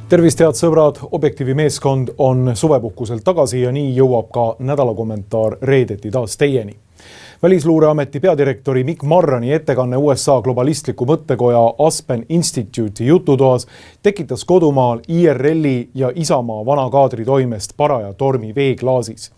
Tervist, head sõbrad, Objektiivi meeskond on suvepuhkuselt tagasi ja nii jõuab ka nädalakommentaar reedeti taas teieni. Välisluureameti peadirektori Mick Marrani ettekanne USA globalistliku mõttekoja Aspen Institute'i jututoas tekitas kodumaal IRL-i ja Isamaa vanakaadri toimest paraja tormi veeklaasis.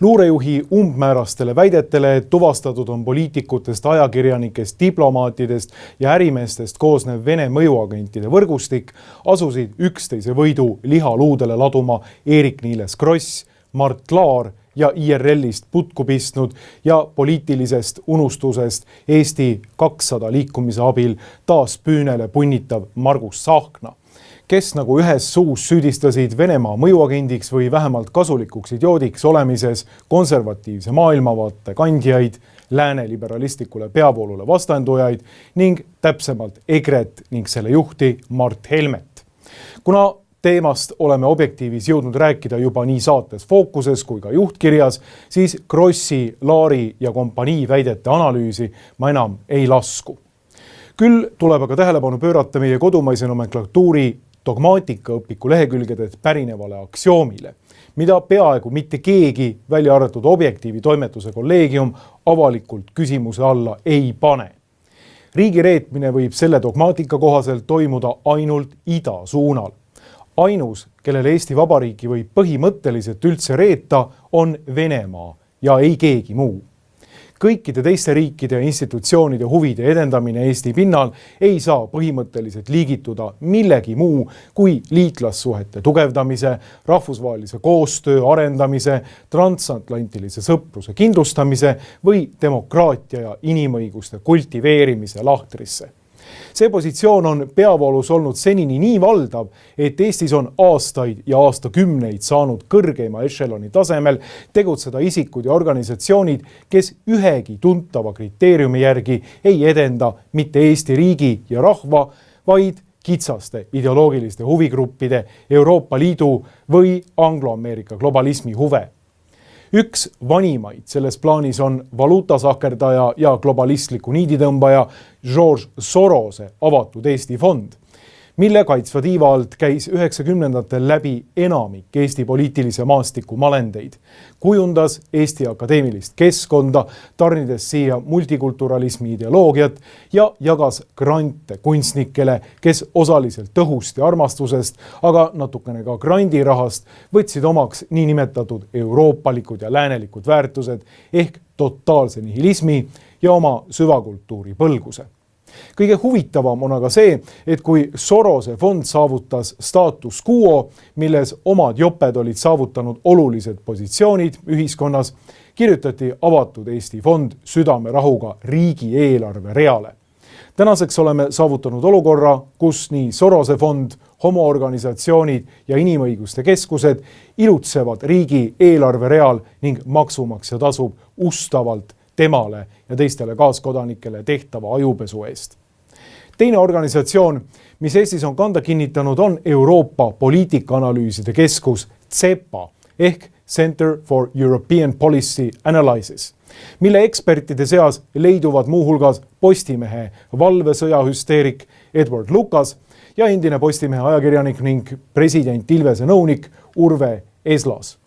Luurejuhi umbmäärastele väidetele, et tuvastatud on poliitikutest, ajakirjanikest, diplomaatidest ja ärimeestest koosnev Vene mõjuagentide võrgustik, asusid üksteise võidu lihaluudele laduma Eerik-Niiles Kross, Mart Laar ja IRL-ist putku pistnud ja poliitilisest unustusest Eesti 200 liikumise abil taas püünele punnitav Margus Tsahkna, kes nagu ühes suus süüdistasid Venemaa mõjuagendiks või vähemalt kasulikuks idioodiks olemises konservatiivse maailmavaate kandjaid, lääne liberalistlikule peavoolule vastandujaid ning täpsemalt EKRE-t ning selle juhti Mart Helmet. Kuna teemast oleme Objektiivis jõudnud rääkida juba nii saates Fookuses kui ka juhtkirjas, siis Krossi, Laari ja kompanii väidete analüüsi ma enam ei lasku. Küll tuleb aga tähelepanu pöörata meie kodumaise nomenklatuuri dogmaatikaõpiku lehekülgedelt pärinevale aktsioomile, mida peaaegu mitte keegi, välja arvatud Objektiivi toimetuse kolleegium, avalikult küsimuse alla ei pane. Riigi reetmine võib selle dogmaatika kohaselt toimuda ainult ida suunal. Ainus, kellele Eesti Vabariiki võib põhimõtteliselt üldse reeta, on Venemaa ja ei keegi muu. Kõikide teiste riikide ja institutsioonide huvide edendamine Eesti pinnal ei saa põhimõtteliselt liigituda millegi muu kui liitlassuhete tugevdamise, rahvusvahelise koostöö arendamise, transatlantilise sõpruse kindlustamise või demokraatia ja inimõiguste kultiveerimise lahtrisse. See positsioon on peavoolus olnud senini nii valdav, et Eestis on aastaid ja aastakümneid saanud kõrgeima ešeloni tasemel tegutseda isikud ja organisatsioonid, kes ühegi tuntava kriteeriumi järgi ei edenda mitte Eesti riigi ja rahva, vaid kitsaste ideoloogiliste huvigruppide, Euroopa Liidu või Anglo-Ameerika globalismi huve. Üks vanimaid selles plaanis on valuutasahkerdaja ja globalistliku niiditõmbaja George Sorose avatud Eesti fond, mille kaitsva tiiva alt käis 90-ndatel läbi enamik Eesti poliitilise maastiku malendeid, kujundas Eesti akadeemilist keskkonda, tarnides siia multikulturalismi ideoloogiat ja jagas grante kunstnikele, kes osaliselt tõhust ja armastusest, aga natukene ka grandirahast võtsid omaks niinimetatud euroopalikud ja läänelikud väärtused ehk totaalse nihilismi ja oma süvakultuuri põlguse. Kõige huvitavam on aga see, et kui Sorose fond saavutas status quo, milles omad joped olid saavutanud olulised positsioonid ühiskonnas, kirjutati avatud Eesti fond südamerahuga riigieelarve reale. Tänaseks oleme saavutanud olukorra, kus nii Sorose fond, homoorganisatsioonid ja inimõiguste keskused ilutsevad riigieelarve real ning maksumaksja tasub ustavalt temale ja teistele kaaskodanikele tehtava ajupesu eest. Teine organisatsioon, mis Eestis on kanda kinnitanud, on Euroopa poliitikaanalüüside keskus CEPA ehk Center for European Policy Analysis, mille ekspertide seas leiduvad muuhulgas Postimehe valvesõjahüsteerik Edward Lucas ja endine Postimehe ajakirjanik ning president Ilvese nõunik Urve Eslas.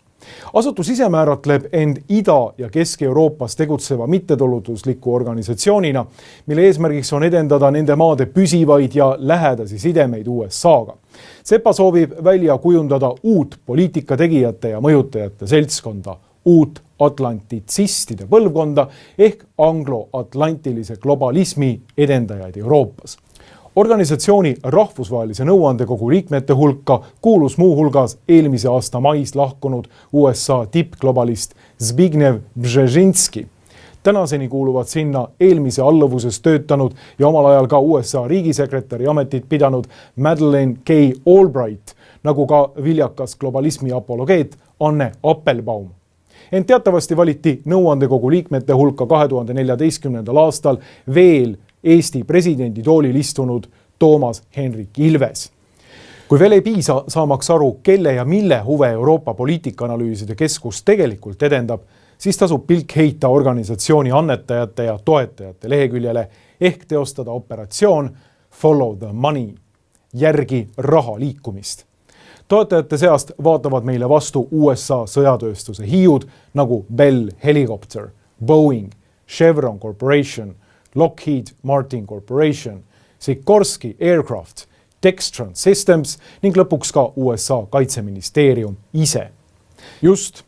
Asutus ise määratleb end Ida- ja Kesk-Euroopas tegutseva mittetulundusliku organisatsioonina, mille eesmärgiks on edendada nende maade püsivaid ja lähedasi sidemeid USA-ga. CEPA soovib välja kujundada uut poliitikategijate ja mõjutajate seltskonda, uut atlantitsistide põlvkonda ehk anglo-atlantilise globalismi edendajaid Euroopas. Organisatsiooni rahvusvahelise nõuandekogu liikmete hulka kuulus muuhulgas eelmise aasta mais lahkunud USA tippglobalist Zbigniew Brzezinski. Tänaseni kuuluvad sinna eelmise alluvuses töötanud ja omal ajal ka USA riigisekretäri ametit pidanud Madeleine K. Albright, nagu ka viljakas globalismi apologeet Anne Appelbaum. Ent teatavasti valiti nõuandekogu liikmete hulka 2014. aastal veel Eesti presidendi toolil istunud Toomas Hendrik Ilves. Kui veel ei piisa saamaks aru, kelle ja mille huve Euroopa poliitikaanalüüside keskus tegelikult edendab, siis tasub pilk heita organisatsiooni annetajate ja toetajate leheküljele ehk teostada operatsioon Follow the Money, järgi raha liikumist. Toetajate seast vaatavad meile vastu USA sõjatööstuse hiiud nagu Bell Helicopter, Boeing, Chevron Corporation, Lockheed Martin Corporation, Sikorsky Aircraft, Textron Systems ning lõpuks ka USA kaitseministeerium ise. Just,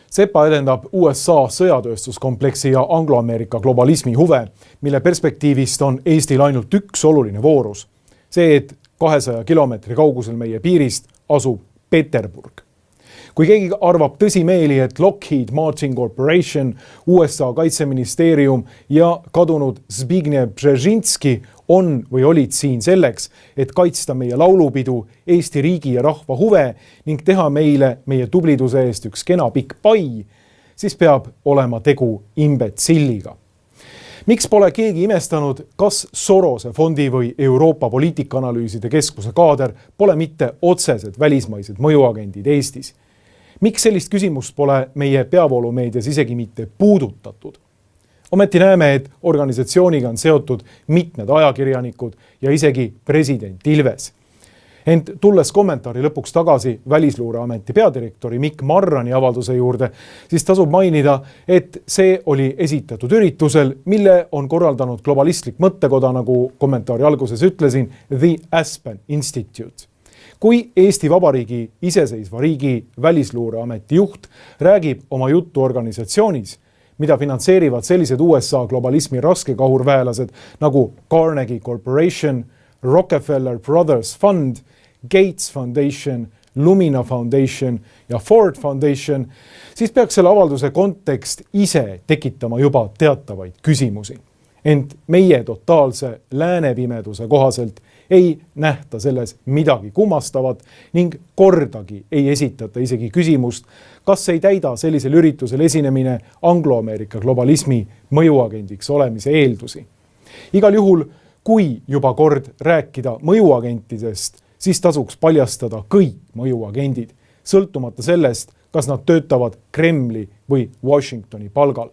SEPA edendab USA sõjatööstuskompleksi ja angloameerika globalismi huve, mille perspektiivist on Eestil ainult üks oluline voorus. See, et 200 kilomeetri kaugusel meie piirist asub Peterburg. Kui keegi arvab tõsimeeli, et Lockheed Martin Corporation, USA kaitseministeerium ja kadunud Zbigniew Brzezinski on või olid siin selleks, et kaitsta meie laulupidu, Eesti riigi ja rahva huve ning teha meile meie tubliduse eest üks kena pikk pai, siis peab olema tegu imbetsilliga. Miks pole keegi imestanud, kas Sorose fondi või Euroopa poliitikaanalüüside keskuse kaader pole mitte otsesed välismaised mõjuagendid Eestis? Miks sellist küsimust pole meie peavoolumeedias isegi mitte puudutatud? Ometi näeme, et organisatsiooniga on seotud mitmed ajakirjanikud ja isegi president Ilves. Ent tulles kommentaari lõpuks tagasi Välisluureameti peadirektori Mikk Marrani avalduse juurde, siis tasub mainida, et see oli esitatud üritusel, mille on korraldanud globalistlik mõttekoda, nagu kommentaari alguses ütlesin, The Aspen Institute. Kui Eesti Vabariigi iseseisva riigi Välisluureameti juht räägib oma juttu organisatsioonis, mida finantseerivad sellised USA globalismi raskekahurväelased nagu Carnegie Corporation, Rockefeller Brothers Fund, Gates Foundation, Lumina Foundation ja Ford Foundation, siis peaks selle avalduse kontekst ise tekitama juba teatavaid küsimusi. Ent meie totaalse läänepimeduse kohaselt ei nähta selles midagi kummastavat ning kordagi ei esitata isegi küsimust, kas ei täida sellisel üritusel esinemine angloameerika globalismi mõjuagendiks olemise eeldusi. Igal juhul, kui juba kord rääkida mõjuagentidest, siis tasuks paljastada kõik mõjuagendid, sõltumata sellest, kas nad töötavad Kremli või Washingtoni palgal.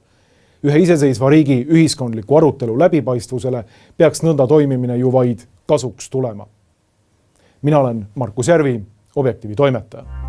Ühe iseseisva riigi ühiskondliku arutelu läbipaistvusele peaks nõnda toimimine ju vaid kasuks tulema. Mina olen Markus Järvi, Objektiivi toimetaja.